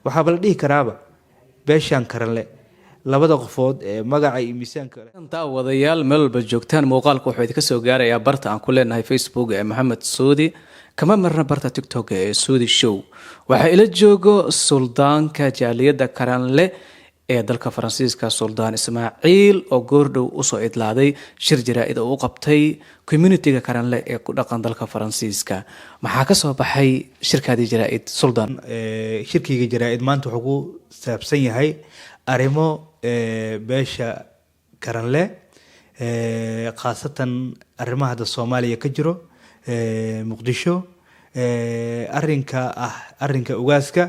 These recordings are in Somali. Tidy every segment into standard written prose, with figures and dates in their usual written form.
waxaa bal dhihi karaaba beeshan karanle labada qofood ee magaca iyo miisaanka inta wadayaal meel walba joogtaan muuqaalku wuxuu idinka soo gaarayaa barta aan ku leenahay Facebook ee Maxamed Suudi kama marna barta TikTok ee Suudi Show waxa ila joogo suldaanka jaaliyada karanle ee dalka Faransiiska Suldaan Ismaaciil oo goordhow u soo idlaaday shir jaraa'id oo u qabtay community-ga karanle ee ku dhaqan dalka Faransiiska maxaa ka soo baxay shirkaadii jaraa'id Suldaan shirkiga jaraa'id maanta wuxuu ku saabsan yahay arrimo beesha karanle khaasatan arrimaha da Soomaaliya ka jiro Muqdisho arrinka ugaaska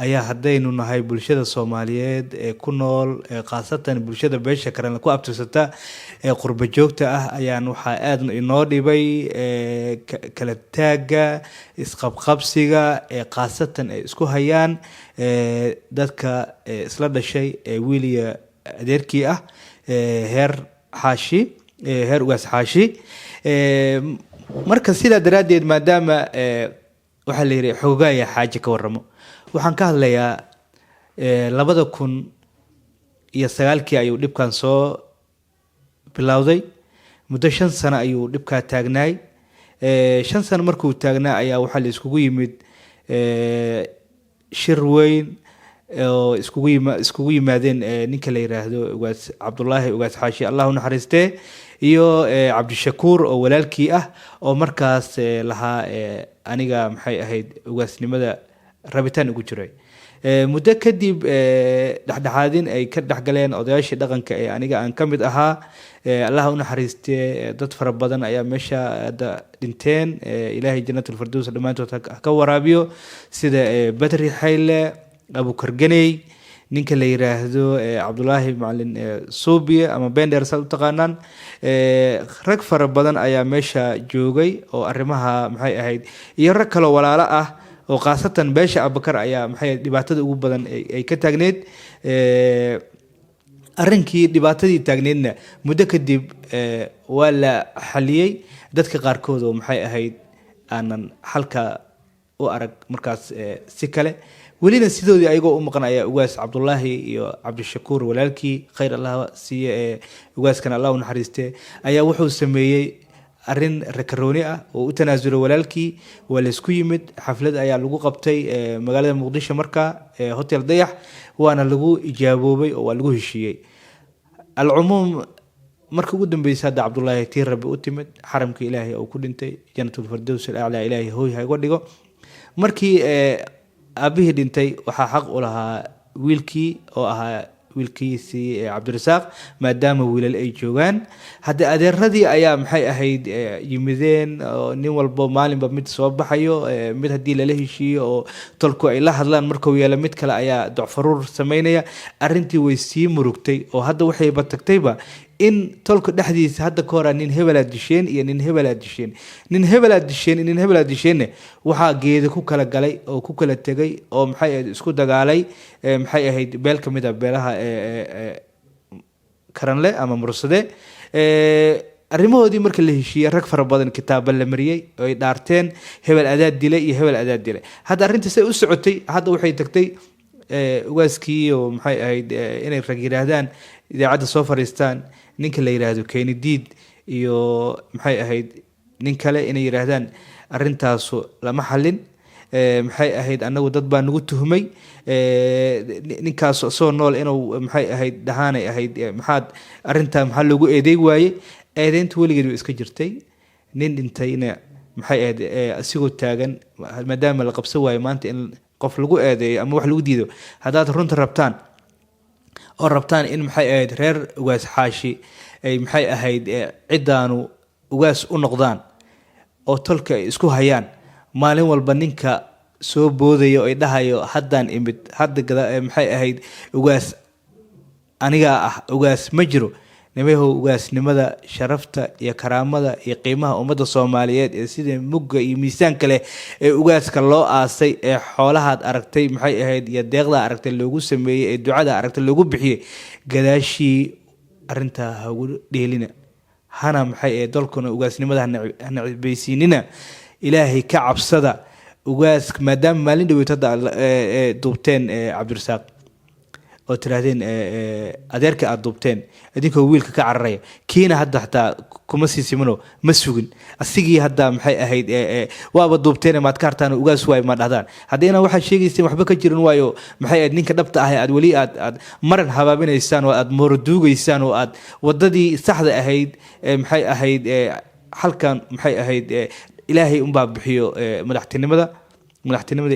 ayaa hadaynu nahay bulshada Soomaaliyeed ee ku nool khaasatan bulshada beesha karanle ku abtirsata ee qurba joogta ah ayaan waxa aad inoo dhibay kala taaga isqabqabsiga ee khaasatan ay isku hayaan dadka isla dhashay ee wiiliya adeerkii ah heer ugaas xaashi marka sidaa daraadeed maadaama waxa la yiri xogaaya xaaji ka waramo waxaan ka hadlayaa 2009 ayuu dhibkan soo bilowday muddo 5 sano ayuu dhibka taagnaay 5 sano markuu taagnaa ayaa waxa la iskugu yimid shir weyn oo iskugu yimaadeen ninka la yiraahdo ugaas Cabdullaahi ugaas xaashi Allahu naxariistee iyo Cabdishakuur oo walaalkii ah oo markaas lahaa aniga maxay ahayd ugaasnimada rabitaan ugu jiray muddo kadib dhaxdhaxaadin ay ka dhaxgaleen odayaashii dhaqanka ee aniga aan kamid ahaa Allah u naxariistee dad fara badan ayaa meesha dhinteen Ilaahay jannatul firdaws dhamaantood ka waraabiyo sida Badri Xayle Abu Karganey ninka la yiraahdo Cabdullaahi Macalin Suubiye ama Bender sal taqaanaan rag fara badan ayaa meesha joogay oo arrimaha maxay ahayd iyo rag kale walaalo ah oo qaasatan beesha Abubakar ayaa maxay dhibaatada ugu badan ay ka taagneed arrinkii dhibaatadii taagneedna muddo kadib waa la xaliyay dadka qaarkood oo maxay ahayd aanan halka u arag markaas si kale welina sidoodii ayagoo u maqan ayaa ugaas Cabdullaahi iyo Cabdishakuur walaalkii khayr Allah siiye ugaaskan Allah u naxariistee ayaa wuxuu sameeyay arrin rakarooni ah oo u tanaasulo walaalkii wala isku yimid xaflad ayaa lagu qabtay magaalada Muqdisho marka hotel Dayax waana lagu ijaaboobay oo lagu heshiiyay al-umum marka ugu dambeysay Cabdullaahi tii Rabbi u timid xaramka Ilaahay oo ku dhintay jannatul firdaws al-a'la Ilaahay hooy ha iga dhigo markii aabihii dhintay waxaa xaq u lahaa wiilkii oo ahaa wiilkiisii Cabdirasaaq maadaama wiilal ay joogaan hadda adeeradii ayaa maxay ahayd yimideen nin walba maalinba mid soo baxayo mid hadii la heshiiyo oo tolku ay la hadlaan markuu yeelo mid kale ayaa docfaruur sameynaya arrintii way sii murugtay oo hadda waxay batagtayba in tolku dhaxdiisa hadda ka hor nin hebel disheen iyo nin hebel disheen waxa geedo ku kala galay oo ku kala tagay oo maxay ahayd isku dagaalay maxay ahayd beel kamid ah beelaha karanle ama mursade arrimahoodii marka la heshiiyay rag fara badan kitaab la mariyay oo ay dhaarteen hebel adaad dilay iyo hebel adaad dilay hadda arrintaas ay u socotay hadda waxay tagtay ugaaskii oo maxay ahayd inay rag yiraahdaan idaacada soo fariistaan ninka la yiraahdo Kennedy iyo maxay ahayd nin kale inay yiraahdaan arrintaas lama xalin maxay ahayd anagu dad baa nagu tuhmay ninkaas soo nool inuu maxay ahayd dhahaanay ahayd maxaad arrinta maxaa lagu eedeey waaye eedeyntu weligeed iska jirtay nin dhintayna maxay ahayd asigoo taagan maadaama la qabsan waayo maanta in qof lagu eedeeyo ama wax lagu diido hadaad runta rabtaan oo rabtaan in maxay ahayd reer ugaas xaashi ay maxay ahayd cidaanu ugaas u noqdaan oo tolka isku hayaan maalin walba ninka soo boodayo ay dhahayo haddaan imid hadda maxay ahayd ugaas aniga ah ugaas ma jiro nimayahow ugaasnimada sharafta iyo karaamada iyo qiimaha ummadda Soomaaliyeed ee sida mugga iyo miisaanka leh ee ugaaska loo aasay ee xoolahaad aragtay maxay ahayd iyo deeqda aragtay loogu sameeyay ee ducada aragtay loogu bixiyay gadaashii arrinta hagu dheelina hana maxay dalkuna ugaasnimada hana baysiinina ilaahay ka cabsada ugaas maadaama maalin dhaweyd hadda duubteen cabdirasaaq oo tirahdeen adeerka aad duubteen idinkoo wiilka ka cararaya kiina hadda xataa kuma sii simano ma sugin asigii hadda maxay ahayd waaba duubteen maad ka hartaan ugaas waay ma dhahdaan haddayna waxaad sheegayseen waxba ka jirin waayo maxay ahayd ninka dhabta ah aad weli aad maran habaabinaysaan oo aad moorduugaysaan oo aad wadadii saxda ahayd maxay ahayd halkan maxay ahayd ilaahay unbaa bixiyo madaxtinimada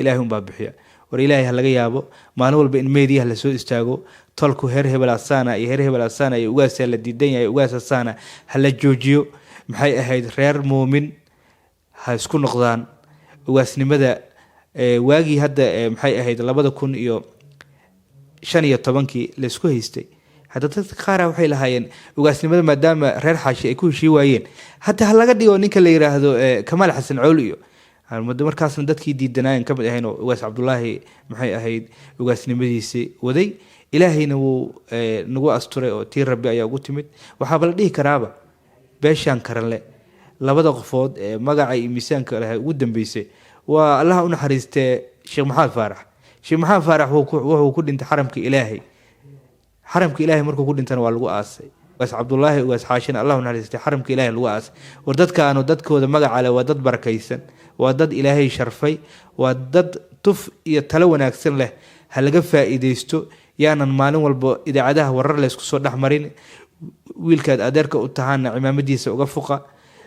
ilaahay unbaa bixiya war ilaahay ha laga yaabo maalin walba in meediyaha lasoo istaago tolku heer hebel asaana iyo heer hebel asaana iyo ugaasa la diidan yahay ugaas asaana ha la joojiyo maxay ahayd reer muumin ha isku noqdaan ugaasnimada waagii hadda maxay ahayd 2015 laysku haystay hadda dadka qaar waxay lahaayeen ugaasnimada maadaama reer xaashi ay ku heshii waayeen hadda ha laga dhigo ninka la yiraahdo Kamaal Xasan Cowl iyo markaasna dadkii diidanayeen kamid ahayn oo ugaas Cabdullaahi maxay ahayd ugaasnimadiisii waday ilaahayna wuu nagu asturay oo tii rabbi ayaa ugu timid waxa bal dhihi karaaba beeshan karanle labada qofood ee magaca iyo miisaanka lahayd ugu dambeysay waa Allah u naxariistay Sheekh Maxamed Faarax wuxuu ku dhintay xaramka ilaahay markuu ku dhintana waa lagu aasay ugaas Cabdullaahi ugaas Xaashin Allah u naxariistay xaramka ilaahay lagu aasay war dadkaanu dadkooda magaca leh waa dad barakaysan waa dad ilaahay sharfay waa dad tuf iyo talo wanaagsan leh ha laga faa'iideysto yaanan maalin walba idaacadaha warar la isku soo dhaxmarin wiilkaad adeerka u tahaana cimaamadiisa uga fuqa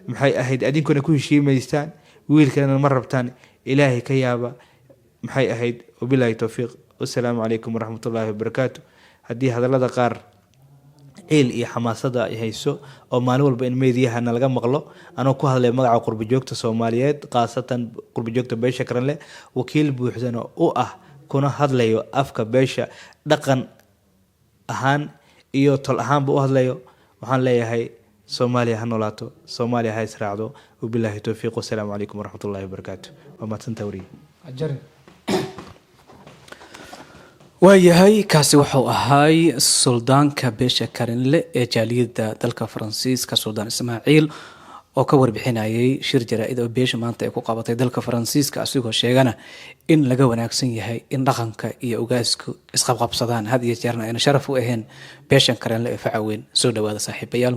maxay ahayd adinkuna ku heshiimaystaan wiilkana ma rabtaan ilaahay ka yaaba maxay ahayd wabillahi tawfiiq wassalaamu calaykum waraxmatullaahi wabarakaatu haddii hadallada qaar ciil iyo xamaasada ay hayso oo maalin walba in meediyaha laga maqlo anoo ku hadlay magaca qurbo joogta Soomaaliyeed qaasatan qurbo joogta beesha karanle wakiil buuxdan oo ah kuna hadlayo afka beesha dhaqan ahaan iyo tol ahaanba u hadlayo waxaan leeyahay Soomaaliya ha noolaato Soomaaliya ha israacdo wabillahi tawfiiq wassalaamu calaykum waraxmatullaahi wabarakaatu wa ma tantawri ajarin waayahay kaasi wuxuu ahaay suldaanka beesha karinle ee jaaliyada dalka Faransiiska Suldaan Ismaaciil oo ka warbixinayay shir jaraa'id oo beesha maanta ay ku qabatay dalka Faransiiska asigoo sheegana in laga wanaagsan yahay in dhaqanka iyo ugaasku isqabqabsadaan had iyo jeerna ayna sharaf u ahayn beeshan karinle ee facaweyn soo dhawaada saaxiibayaal